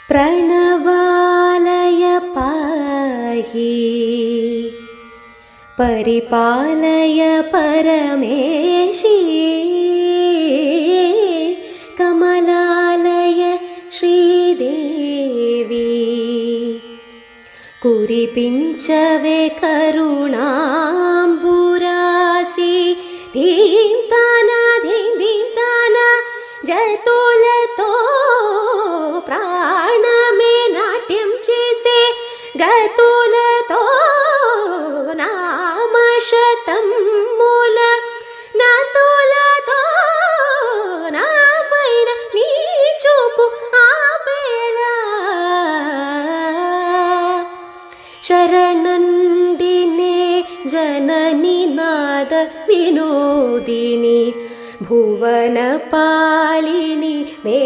प्रणवालय पाहि परिपालय परमेशी कमलालय श्रीदेवी कुरिपिंचवे करुणांबुरासी धीं ताना जयतोलतो प्राणमे नाट्यं चेसे गतोलतो नामशतं मूल नातोलतो नापैन नी చూపు ఆపేలా శరణండినే జనని నాద వినోదిని భువన పాలిని మే